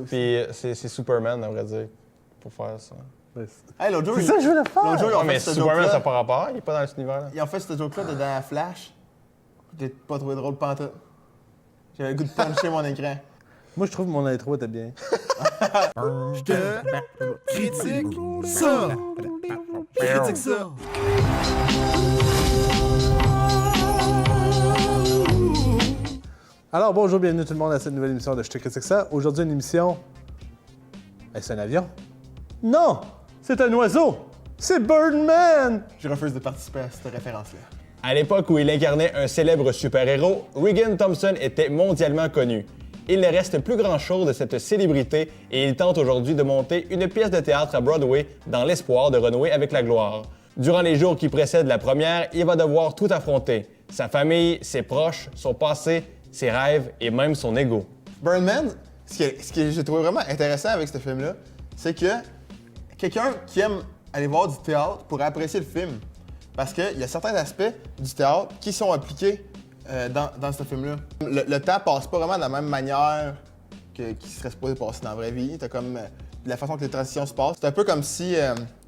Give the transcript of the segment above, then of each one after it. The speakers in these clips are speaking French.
Puis c'est Superman, à vrai dire, pour faire ça. Hey, l'autre jour, c'est ça que je voulais faire! l'autre jour, ils ont mais fait ce Superman, ça n'a joke-là. pas rapport, il est pas dans cet univers-là. Ils ont fait ce joke-là dans Flash. J'ai pas trouvé drôle pantoute. J'avais le goût de puncher mon écran. Moi, je trouve que mon intro était bien. Critique ça! Critique ça! Alors, bonjour, bienvenue tout le monde à cette nouvelle émission de Je te critique ça. Aujourd'hui, une émission... Est-ce un avion? Non! C'est un oiseau! C'est Birdman! Je refuse de participer à cette référence-là. À l'époque où il incarnait un célèbre super-héros, Regan Thompson était mondialement connu. Il ne reste plus grand-chose de cette célébrité et il tente aujourd'hui de monter une pièce de théâtre à Broadway dans l'espoir de renouer avec la gloire. Durant les jours qui précèdent la première, il va devoir tout affronter. Sa famille, ses proches, son passé, ses rêves et même son ego. Birdman, ce que j'ai trouvé vraiment intéressant avec ce film-là, c'est que quelqu'un qui aime aller voir du théâtre pourrait apprécier le film. Parce qu'il y a certains aspects du théâtre qui sont appliqués dans ce film-là. Le temps passe pas vraiment de la même manière qui serait supposé passer dans la vraie vie. T'as comme la façon que les transitions se passent. C'est un peu comme si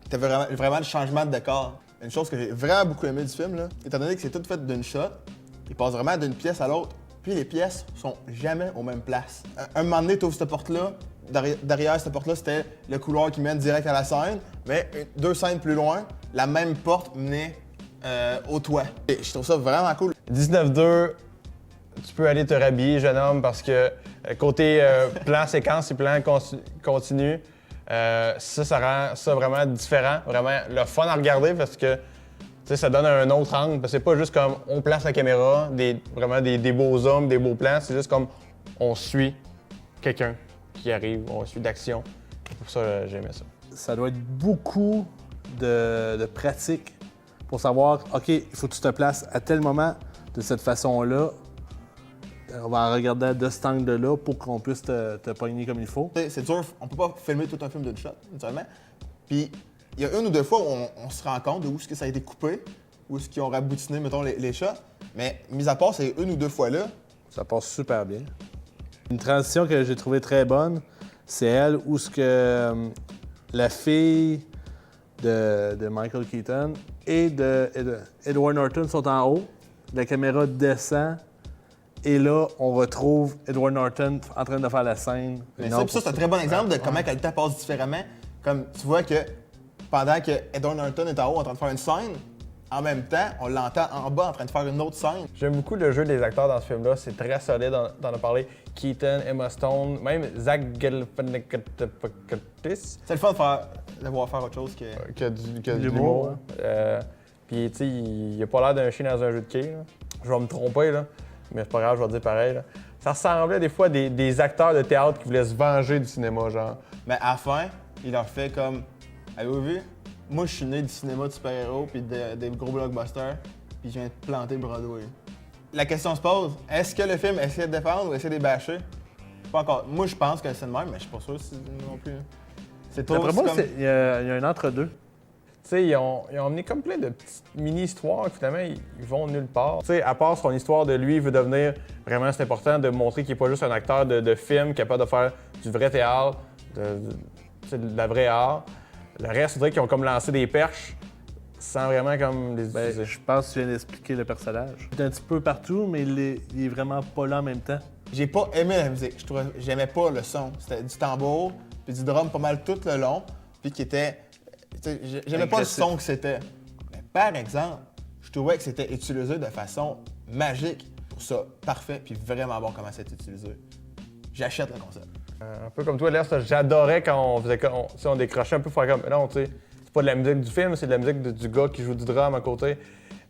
t'avais vraiment le changement de décor. Une chose que j'ai vraiment beaucoup aimé du film, là, étant donné que c'est tout fait d'une shot, il passe vraiment d'une pièce à l'autre. Puis les pièces sont jamais aux mêmes places. Un moment donné, t'ouvres cette porte-là, derrière cette porte-là, c'était le couloir qui mène direct à la scène, mais 2 scènes plus loin, la même porte menait au toit. Et je trouve ça vraiment cool. 19-2, tu peux aller te rhabiller, jeune homme, parce que côté plan séquence et plan continu, ça rend ça vraiment différent, vraiment le fun à regarder parce que ça donne un autre angle. Parce que c'est pas juste comme on place la caméra, vraiment des beaux hommes, des beaux plans, c'est juste comme on suit quelqu'un qui arrive, on suit d'action. Pour ça, j'aimais ça. Ça doit être beaucoup de pratique pour savoir, OK, il faut que tu te places à tel moment de cette façon-là. On va regarder de cet angle-là pour qu'on puisse te pogner comme il faut. C'est dur, on peut pas filmer tout un film d'une shot, naturellement. Puis il y a une ou deux fois où on se rend compte de où est-ce que ça a été coupé, où est-ce qu'ils ont raboutiné, mettons, les shots. Mais mis à part ces une ou deux fois-là, Ça passe super bien. Une transition que j'ai trouvée très bonne, c'est elle où ce que la fille de Michael Keaton et de Edward Norton sont en haut, la caméra descend et là, on retrouve Edward Norton en train de faire la scène. mais ça, c'est un très bon exemple de comment le temps passe différemment. Comme tu vois que pendant que Edward Norton est en haut en train de faire une scène, en même temps, on l'entend en bas en train de faire une autre scène. J'aime beaucoup le jeu des acteurs dans ce film-là, c'est très solide, t'en as parlé. Keaton, Emma Stone, même Zach Galifianakis. C'est le fun de voir faire autre chose que... Que de l'humour, l'humour. Puis, tu sais, il a pas l'air d'un chien dans un jeu de quai. Là. Je vais me tromper, là, mais c'est pas grave, je vais le dire pareil. Là. Ça ressemblait des fois à des acteurs de théâtre qui voulaient se venger du cinéma, genre. Mais à la fin, il leur fait comme... Avez-vous vu? Moi, je suis né du cinéma de super-héros puis des gros blockbusters, puis je viens de planter Broadway. La question se pose, est-ce que le film essaie de défendre ou essaie de les bâcher? Pas encore. Moi, je pense que c'est le même, mais je suis pas sûr si non plus. C'est trop... D'après moi, comme- il y a un entre-deux. Tu sais, ils ont amené comme plein de petites mini-histoires, finalement, ils vont nulle part. Tu sais, à part son histoire de lui, il veut devenir... Vraiment, c'est important de montrer qu'il n'est pas juste un acteur de film capable de faire du vrai théâtre, de la vraie art. Le reste, on dirait qu'ils ont comme lancé des perches sans vraiment comme les utiliser. Je pense que tu viens d'expliquer le personnage. Il est un petit peu partout, mais il est vraiment pas là en même temps. J'ai pas aimé la musique. J'aimais pas le son. C'était du tambour, puis du drum pas mal tout le long, puis qui était... J'aimais pas le Agressif. son que c'était. Mais par exemple, je trouvais que c'était utilisé de façon magique. Pour ça, parfait, puis vraiment bon comment c'est utilisé. J'achète le concept. Un peu comme toi, Lers, j'adorais quand on décrochait un peu, faire comme... Mais non, tu sais, c'est pas de la musique du film, c'est de la musique du gars qui joue du drum à côté.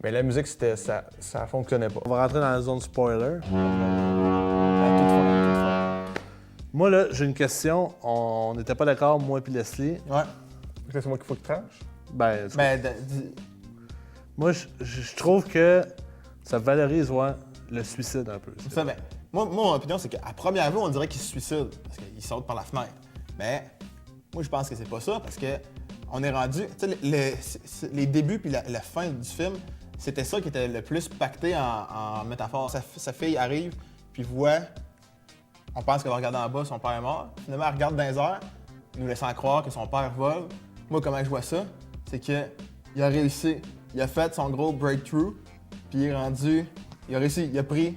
Mais la musique, ça fonctionnait pas. On va rentrer dans la zone spoiler. À toute fin. Moi, là, j'ai une question. On n'était pas d'accord, moi et Leslie. Ouais. C'est moi qu'il faut que tu tranches? Ben, Mais moi, je trouve que ça valorise le suicide un peu. ça, ben, moi, mon opinion, c'est qu'à première vue, on dirait qu'il se suicide parce qu'il saute par la fenêtre. Mais moi, je pense que c'est pas ça parce que on est rendu. Tu sais, les débuts puis la fin du film, c'était ça qui était le plus pacté en métaphore. Sa fille arrive puis voit on pense qu'elle va regarder en bas, son père est mort. Finalement, elle regarde dans les airs, nous laissant croire que son père vole. Moi, comment je vois ça, c'est qu'il a réussi. Il a fait son gros breakthrough, puis il est rendu, il a réussi, il a pris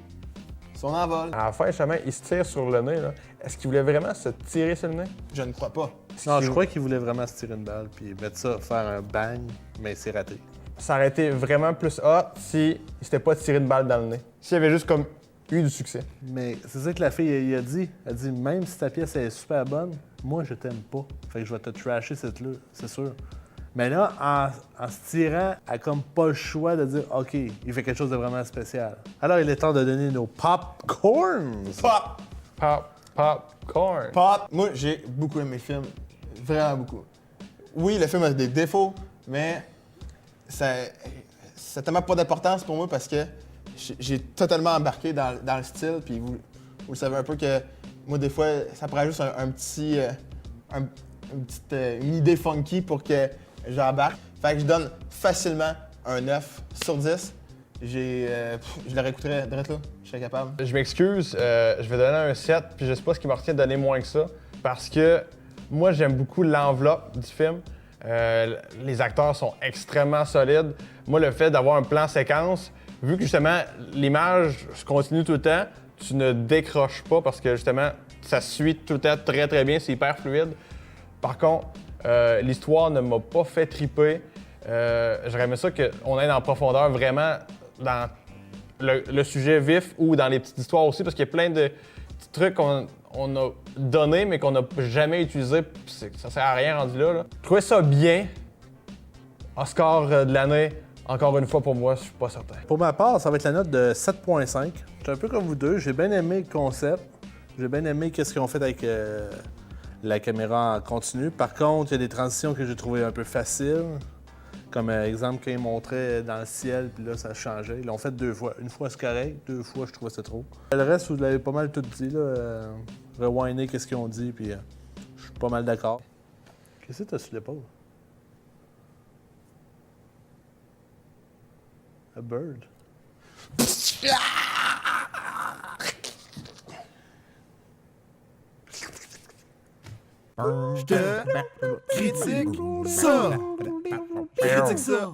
son envol. À la fin, justement, il se tire sur le nez. Là. Est-ce qu'il voulait vraiment se tirer sur le nez? Je ne crois pas. Non, je crois qu'il voulait vraiment se tirer une balle puis mettre ça, faire un bang, mais c'est raté. Ça aurait été vraiment plus hot si il s'était pas tiré une balle dans le nez. S'il avait juste comme eu du succès. Mais c'est ça que la fille il a dit. Elle a dit, même si ta pièce est super bonne, moi, je t'aime pas. Fait que je vais te trasher cette là, c'est sûr. Mais là, en se tirant, elle a comme pas le choix de dire, OK, il fait quelque chose de vraiment spécial. Alors, il est temps de donner nos popcorns. Pop! Popcorn. Pop! Moi, j'ai beaucoup aimé le film. Vraiment beaucoup. Oui, le film a des défauts, mais ça n'a tellement pas d'importance pour moi parce que j'ai totalement embarqué dans le style. Puis vous le savez un peu que moi, des fois, ça prend juste une idée funky pour que j'embarque. Fait que je donne facilement un 9 sur 10. Je le réécouterais direct là. Je serais capable. Je m'excuse, je vais donner un 7, puis je sais pas ce qui m'a retenu de donner moins que ça, parce que moi, j'aime beaucoup l'enveloppe du film. Les acteurs sont extrêmement solides. Moi, le fait d'avoir un plan séquence, vu que justement, l'image se continue tout le temps, tu ne décroches pas parce que justement, ça suit tout le temps très très bien, c'est hyper fluide. Par contre, l'histoire ne m'a pas fait triper. J'aurais aimé ça qu'on aille en profondeur vraiment dans le sujet vif ou dans les petites histoires aussi, parce qu'il y a plein de petits trucs qu'on a donnés mais qu'on n'a jamais utilisés. Ça sert à rien rendu là. Je trouvais ça bien. Oscar de l'année, encore une fois pour moi, je suis pas certain. Pour ma part, ça va être la note de 7.5. Je suis un peu comme vous deux. J'ai bien aimé le concept. J'ai bien aimé ce qu'ils ont fait avec la caméra en continu. Par contre, il y a des transitions que j'ai trouvées un peu faciles. Comme exemple, quand ils montraient dans le ciel, puis là, ça changeait. Ils l'ont fait 2 fois. Une fois, c'est correct. 2 fois, je trouvais ça trop. Le reste, vous l'avez pas mal tout dit, là. Rewindé, qu'est-ce qu'ils ont dit, puis je suis pas mal d'accord. Qu'est-ce que t'as sur l'épaule? A bird. Je te critique ça. Critique ça.